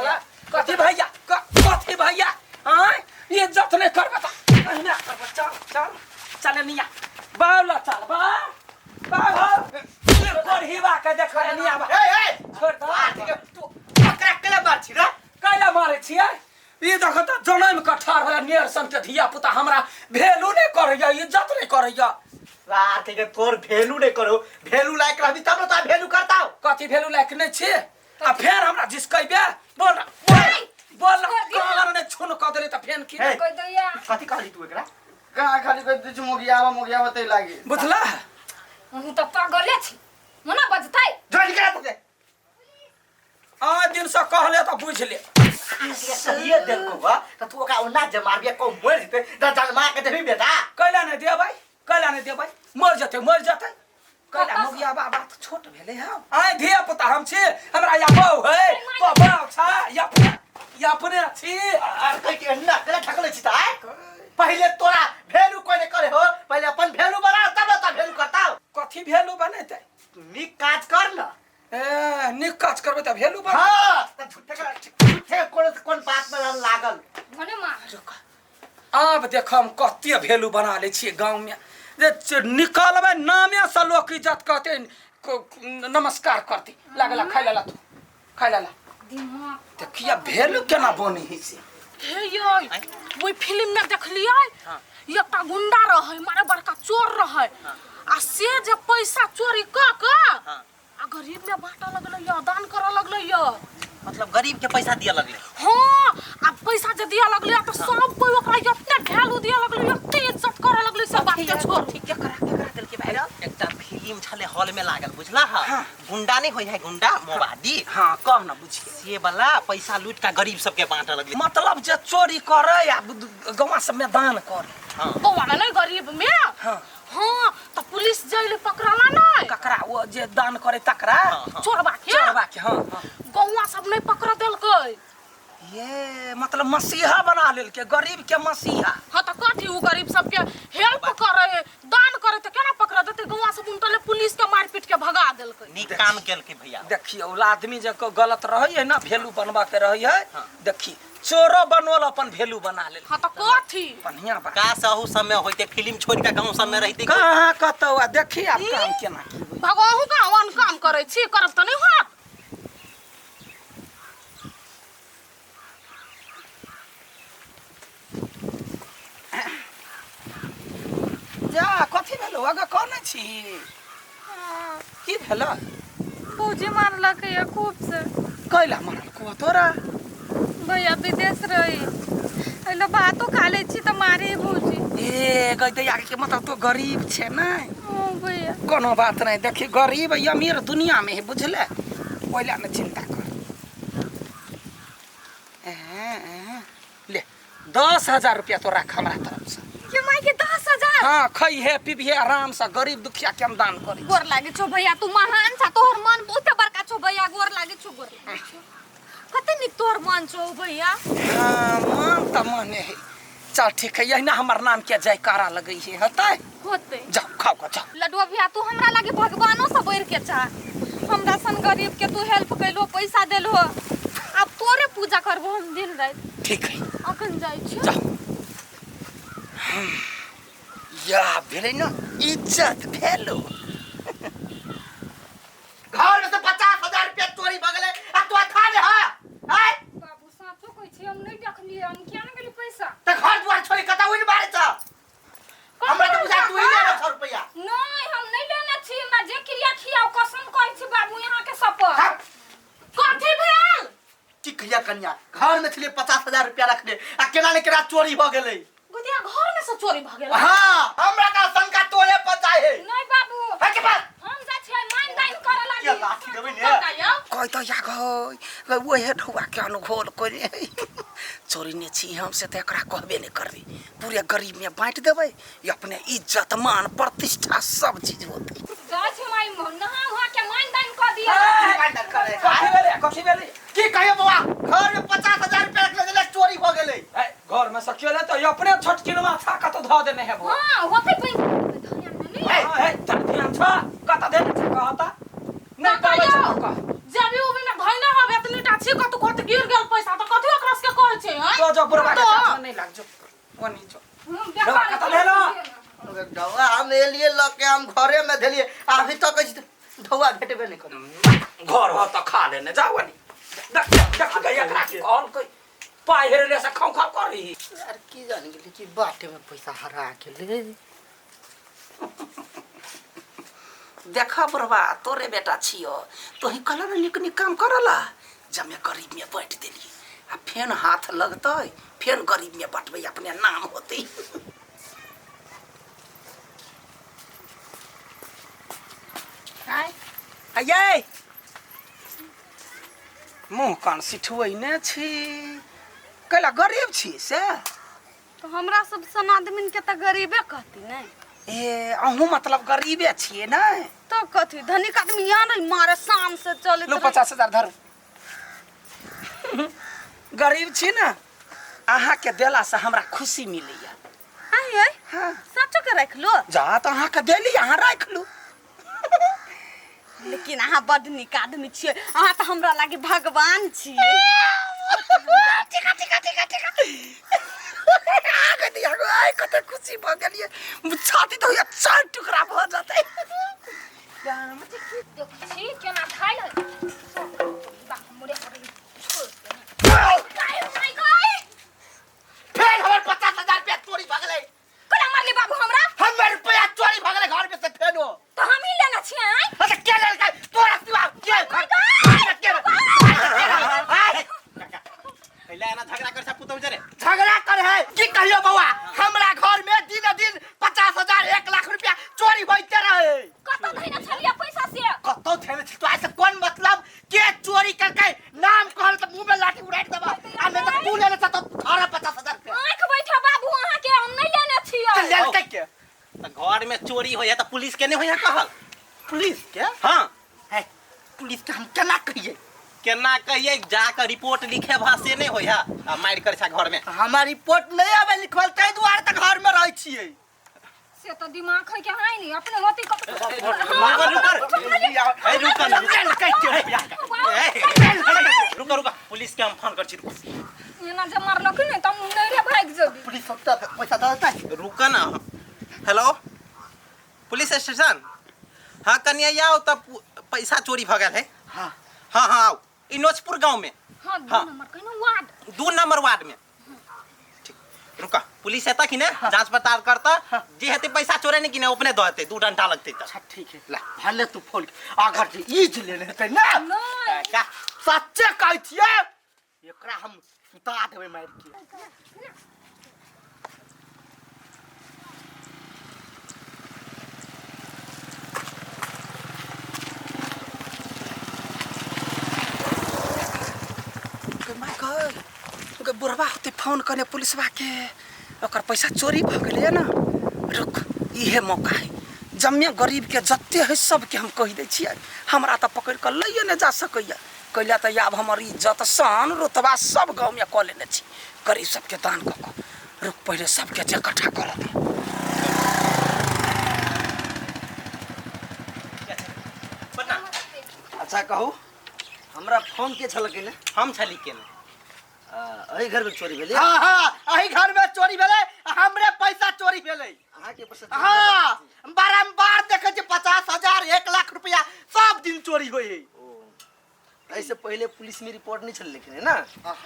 साला कथी भैया कथी भैया हां ये इज्जत नहीं कर बता ना कर चल चल चल निया बावला चल बा कोर हिवा के देख निया बा ए छोड़ दे तू पकड़ा केला मार छी रे कैला मारे छियै ई देख त जनम कठार वाला नियर सन के धिया पुता हमरा भेलू नहीं करैया इज्जत नहीं करैया रात के तोर भेलू नहीं करो भेलू लायक रहबी तब तो भेलू करता कथी भेलू लायक नहीं छी आ फेर हमरा जिसकैबे बोल बोल कान ने छुन क देले त फेन की कह दैया कथी कहली तू एकरा का खाली कह दे मोगियावा तै लागी बुझला हूं त पागले छी मना बजतै जल्दी करा तू आ दिन से कहले त बुझ ले ये देल को बा त तू का ओना जे मारबे को मर जते त जल मार के देबी बेटा कैला ने दे भाई कैला ने दे भाई मर जते कैला मोगिया बाबा त छोट भेले हम आइ धिया पुता हम छी हमरा या बहु है तो बाऊ छ या अपने छी अर कह के ना कला ठकले छी त आइ पहिले तोरा भेलू कोइ ने करे हो पहिले अपन भेलू बना तब त भेलू करता कथी भेलू बनेते निक काज कर न ए निक काज करबे त भेलू बन हां त झूठे कोन बात में लागल मने मार अब देख हम कत्ते भेलू बना ले छी गांव में जे निकालबे नामे से लोग इज्जत कहते नमस्कार करती लागला खाइला तू खाइला दिमाग देखिया भेलू केना बनी है से हे यो वो फिल्म में देखलियै एकटा गुंडा रहै मारे बड़का चोर रहै आ से जे पैसा चोरी क आ गरीब में बांटा लगलै या दान करे लगलै या मतलब गरीब के पैसा दिया लगले हां आ पैसा जे दिया लगलै त सब कोई ओकरा एते ढालू दिया लगलै एते इज्जत करे लगलै सब बात के छोड़ ठीक के करा देल के भाई एकटा फिल्म छले हॉल में लागल बुझला हां गुंडा नहीं होय है गुंडा मोबादी हां कह ना बुझी से वाला पैसा लूट का गरीब सब के बांटा लगले मतलब जे चोरी करे या गवा सब में दान करे हां तो वाला नहीं गरीब में हां हां तो पुलिस जेल पकड़ला नहीं ककरा वो जे दान करे तकरा चोरबा के हां गौवा सब नहीं पकड़ देलकै ये मतलब मसीहा बना लेल के गरीब के मसीहा हां त कथी उ गरीब सब के हेल्प करे दान करे त केना पकड़ देते गौवा सब उनटले पुलिस के मार पीट के भगा देलकै नीक काम केल के भैया देखियो आदमी जे को गलत रहै है ना भेलू बनवा के रहै है देखी चोरो बनवल अपन भेलू बना लेल हां त कथी बढ़िया बा का सहु समय होइते फिल्म छोड़ के गांव सब में रहते कहां कतौ देखी आप काम केना भगवाहू का वन काम करे छी करब त नहीं होत जा कथी भेलो आगे कोन छी की भेलो फौजी मारलक या खूब से कैला मारल को तोरा भैया विदेश रही एलो बातो खा ले छी त मारे फौजी ए गइते आगे के मतलब तो गरीब छे ना ओ भैया कोनो बात नहीं देखी गरीब या अमीर दुनिया में है बुझले ओइला न चिंता कर ले 10,000 रुपया तो रख हमरा तरफ से ये माई के 10,000 हां खई है पीबी है आराम से गरीब दुखिया के हम दान करी गोर लागे छो भैया तू महान छ तोहर मन बहुत बड़का छो भैया गोर लागे छो कते नि तोहर मन छो भैया हां मन त मने है चल ठीक है यही ना हमर नाम के जयकारा लगई है हतै होते जाओ खाओ जाओ लडुआ भैया तू हमरा लागे भगवानो सब बैर के छ हमरा सन गरीब के तू हेल्प कैलो पैसा देलो अब तोरे पूजा करबो हम दिन रात ठीक है अखन जाय छी जाओ या भेले न इज्जत भेलो घर से 50,000 रुपया चोरी भगले आ तू खा ले हां हाय बाबू साचो कहै छी हम नहीं देखलिए हम किया न गेली पैसा त घर द्वार छोड़ी कता ओइ बारे छ हमरा त बुझा तू ही ले 100 रुपया नहीं हम नहीं लेने छी मैं जे क्रिया खियाओ कसम कहै छी बाबू यहां के सपर कथी भेल की कहिया कन्या घर में छले 50,000 रुपया रखले आ केना ने केना चोरी भ गेलै गुदिया घर में से चोरी भ गेल हां हमरा का शंका तोरे पता है नहीं बाबू है के बात हम जा छी माइन दाइन करे लागी ये लाठी देबै ने कह तो या गई वो हे ढुआ के अनघोल करे चोरी ने छी हम से त एकरा कहबे नहीं करबी पूरे गरीब में बांट देबै ये अपने इज्जत मान प्रतिष्ठा सब चीज होतै जा छी माई नहा हुआ के माइन दाइन कर दिया माइन दाइन करे कथि भेले की कहियो बाबा घर में 50,000 रुपया रखले ले चोरी भ गेलै घर में सकियोले तो अपने छोटकिनवा था कत ध देने है हां होते ध्यान में नहीं है ध्यान छ कत देने छ कहता नहीं पाबै छ का जब भी ओबे में धइना हबे इतनी टाछी कत गिर गेल तो जो बुढ़वा के साथ में नहीं लग जो वनी जो ढवा कत ले लो ढवा हम एलिए लके हम घरे में धलिए अभी तक ढवा भेटबे नहीं कर घर हो तो खा लेने जाओ वनी देख गया करा कौन कोई पाई हेरे से खाऊ खाऊ कर रही यार की जाने के कि बाटे में पैसा हरा के ले देखा बुढ़वा तोरे बेटा छियो तो ही कलर निक निक काम करला जब मैं गरीब में बैठ देली आ फेन हाथ लगतै फेन गरीब में बटबै अपने नाम होती आये मुंह कान सिठबै ने छी कैला गरीब छी से तो हमरा सब सन आदमी के त गरीबे कहती नहीं ए अहूँ मतलब गरीबे छिए ना तो कथी धनिक आदमी यहाँ नहीं मारे शान से चले लो 50,000 धरू गरीब छी ना अहाँ के देला से हमरा खुशी मिलैया आये हाँ सच के रख लो जा तो अहाँ के देली अहाँ रख लू लेकिन अहाँ बड निक आदमी छियै अहाँ त हमरा लागि भगवान छियै टिका टिका टिका टिका आगे दिया गो आई कते खुशी भ गेलिए छाती तो ये चार टुकड़ा भ जाते छी केना खाइ ले बाप मोरे छोड़ फिर हमर 50,000 रुपया चोरी भ गेलै कोना मारली बाबू हमरा हमर रुपया चोरी भ गेलै घर में से फेनो तो हम ही लेना छी हैं अच्छा के लेल का तोरा सिवा के पहले एना झगड़ा कर सब पुतौ जरे झगड़ा करे है की कहियो बउआ हमरा घर में दिन दिन 50,000 1 लाख रुपया चोरी होइते रहे कत धइना छलिया पैसा से कतो थेले तो ऐसे कौन मतलब के चोरी करके नाम कहल त मुंह में लाठी उड़ाई देबा आ मैं तो तू लेले त थारा 50,000 रुपया आंख बैठा बाबू अहाँ के हम नहीं लेने छियै चल लेल के त घर में चोरी होया त पुलिस के नहीं होया कहल पुलिस के हां है पुलिस के हम केना कहिए केना कहिए जाकर रिपोर्ट लिखे भाषे नहीं होया आ मार कर छा घर में हमार रिपोर्ट नहीं आवे लिखल तै दुआर त घर में रहै छियै से तो दिमाग है के हाय नहीं अपने होती कब रुक रुक पुलिस के हम फोन कर छी ये ना जब मारलो कि नहीं तुम नहीं रे भाग जबी पुलिस सब त पैसा देता रुक ना हेलो पुलिस स्टेशन हाँ कन्या आओ तब पैसा चोरी भ गेल है हां हाँ हाँ आओ इनोजपुर गांव में हां हाँ। 2 नंबर कहिनो वार्ड 2 नंबर वार्ड में ठीक रुका पुलिस एता कि ने जांच पड़ताल करता जे हेते पैसा चोरे नहीं कि ने अपने द देते 2 घंटा लगते त अच्छा ठीक है ला भले तू फोन आगर जे ईज लेने हेतै ना नहीं का सच्चे कहै छियै एकरा हम सुता देबै मार के के बुढ़वा होते फोन करे पुलिसवा के ओकर पैसा चोरी भ गेलै ना रुक इहे मौका है जम्मे गरीब के जत्ते है सब के हम कह दै छियै हमरा त पकड़ के लइए न जा सकैया कैला त आब हमर इज्जत शान रुतबा सब गांव में क लेने छी गरीब सब के दान क रुक पहले सब के इकट्ठा कर दे अच्छा कहू हमरा फोन के छलकै ने हम छली के ने अही घर में चोरी भेलै हां हां अही घर में चोरी भेलै हमरे पैसा चोरी भेलै अहाँ के पैसा हां बारंबार देखे छी 50,000 1 लाख रुपया सब दिन चोरी होई है ऐसे पहले पुलिस में रिपोर्ट नहीं छल लिखने ना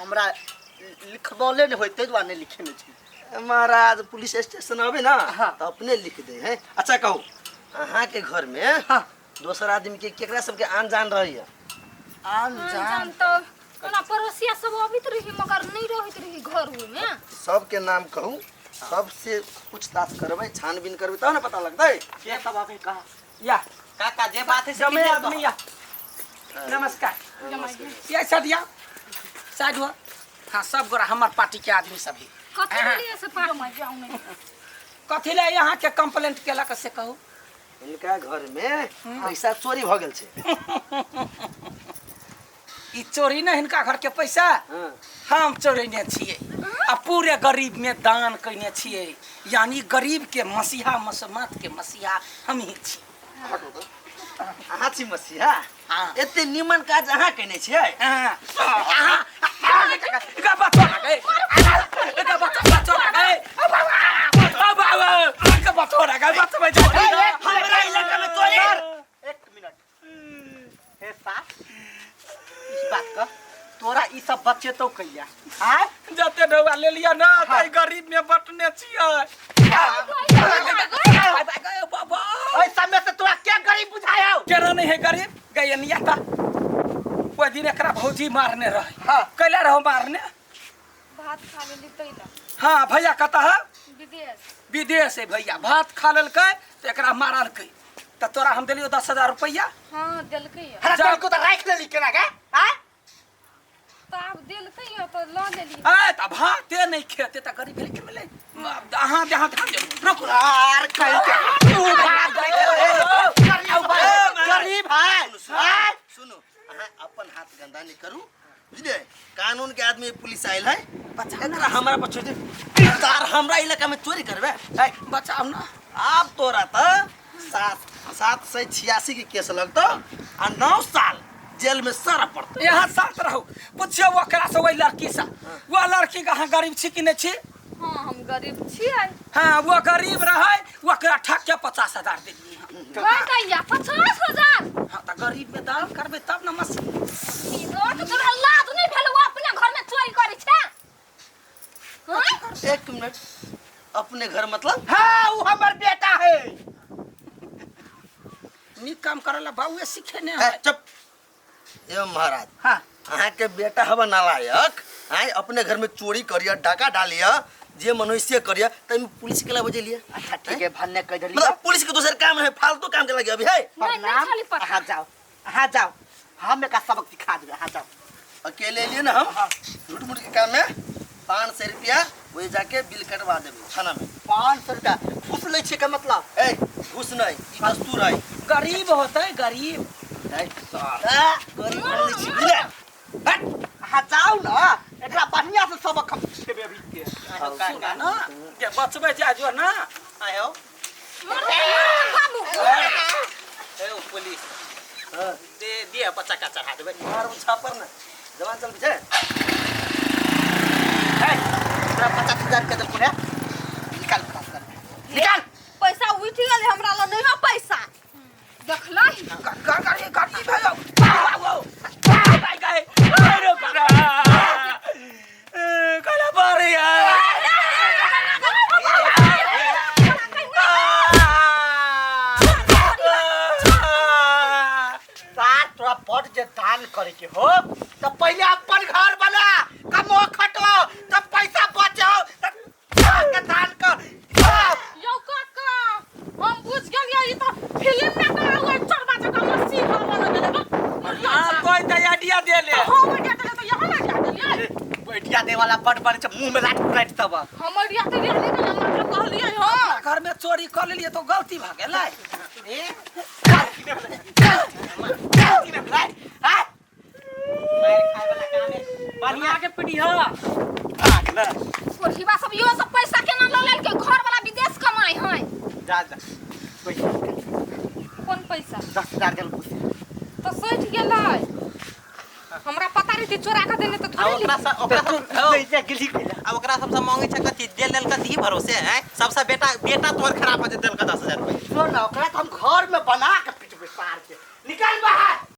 हमरा लिखबौले नहीं होते दुआ नहीं लिखे में छी महाराज पुलिस स्टेशन आवे ना तो अपने लिख दे हैं अच्छा कहू अहाँ के घर में दोसर आदमी के केकरा सब के आन जान रही है जान तो कोना पड़ोसिया सब अबित रही मगर नहीं रहित रही घर में सब के नाम कहूँ सबसे पूछताछ करबै छानबीन करबै तब ना पता लगतै के सब आके कहा या काका जे बात है जमे आदमी या नमस्कार ये सदिया साइड हुआ हाँ सब गोरा हमार पार्टी के आदमी सब ही कथि लिए से पार में जाऊं नहीं कथी ले यहाँ के कंप्लेंट केला से कहू इनका घर में पैसा चोरी भ गेल छै ई चोरी न हिनका घर के पैसा हम चोरेने छिए आ पूरे गरीब में दान कइने छिए यानी गरीब के मसीहा मसमात के मसीहा हम ही छी अहाँ छी मसीहा हाँ। एते निमन काज अहाँ केने छियै हाँ। हाँ। हाँ। चेतो कैया हां जते डौआ ले लिया ना कई गरीब में बटने छियै बाबा ओए समय से तोरा क्या गरीब बुझायो केना नहीं है गरीब गए निया था वो दिन एकरा भौजी मारने रहे हां कैला रहो मारने भात खा लेली तैला हाँ भैया कहता है विदेश विदेश है भैया भात खा ललकै तो एकरा मारलकै तो तोरा हम दिलियो 10,000 रुपया हाँ दिलकै है हरा तोर को तो राख लेली केना के हां तो आप दिलकै है तो ल लेली ए त भाते नहीं खेते त गरीब के मिले अहाँ जहाँ ध्यान दे रुक यार कहीं के तू भाग गरीब है सुनो अहाँ अपन हाथ गंदा नहीं करू बुझले कानून के आदमी पुलिस आइल है एकरा हमरा पर छोड़ दे तार हमरा इलाका में चोरी करबे ए बचाओ ना आप तोरा त 786 के केस लगतो आ 9 साल जेल में सर पड़तो यहाँ साथ रहो पूछियो ओकरा से वही लड़की से वो लड़की कहाँ गरीब छी कि नहीं छी हाँ हम गरीब छियै हाँ वो गरीब रहे ओकरा ठक के 50,000 दे दिए कह दैया 50,000 हाँ तो गरीब में दान करबे तब न मस तो तोरा लाज नहीं भेल वो अपने घर में चोरी करै छै हाँ? एक मिनट अपने घर मतलब हां वो हमर बेटा है नी काम करला बाबूए सीखे ने है चुप ए महाराज हां अहाँ के बेटा हवा नालायक आय अपने घर में चोरी करिया डाका डालिया जे मनुष्य करिया तब पुलिस के ला बजे लिया अच्छा ठीक है भन्ने कह दली मतलब पुलिस के दूसरे काम है फालतू काम के लगे अभी है प्रणाम खाली पता। हां जाओ हम का सबक सिखा देबे हां जाओ अकेले लिए ना हम झूठ मूठ के काम में 500 रुपया वही जाके बिल कटवा देबे थाना में 500 रुपया घूस ले छे का मतलब ए घुस नहीं ई दस्तूर है गरीब होता है गरीब गरीब वाली छी ले हां जाओ ना एकरा बढ़िया से सबक हम देबे अभी के सुना ना के बचबे जाजो ना आयो बाबू ए पुलिस दे दिया बच्चा का चढ़ा देबे मार छापर ना जवान चल पीछे है तोरा 50,000 के दल को निकाल निकाल पैसा उठ गेल हमरा ल नहीं हो पैसा देखलै गाड़ी भागो वाओ भाई गए अरे करा कला बारे साथ तोरा पद जे दान करे के हो तो पहले अपन घर बना कमो खटो तब पैसा बचो तब के दान कर यौ काका हम बुझ गेलियै ई त फिल्म में का हुआ चरबा जका मस्ती हो गेलै आप कोई आइडिया दे ले हम आइडिया देले त यहाँ ना जा देलियै बैठिया दे वाला बड़ बड़ मुंह में लाठ काट तब हम आइडिया देले त मतलब कहलियै हो घर में चोरी कर लिए तो गलती भ गेलै बढ़िया के पीढ़ी हो कोठीबा सब यो सब पैसा केना ल लेल के घर वाला विदेश कमाई है जा जा कौन पैसा 10,000 जल कुछ तो सैठ गेलै हमरा पता रही चोरा के देने तो थोड़ी जैसे गिली केला अब ओकरा सबसे मांगे छ कथि जेल लेल कथि भरोसे है सबसे बेटा तोर खराब हो जे देल का 10,000 रुपया सुन ना ओकरा तो हम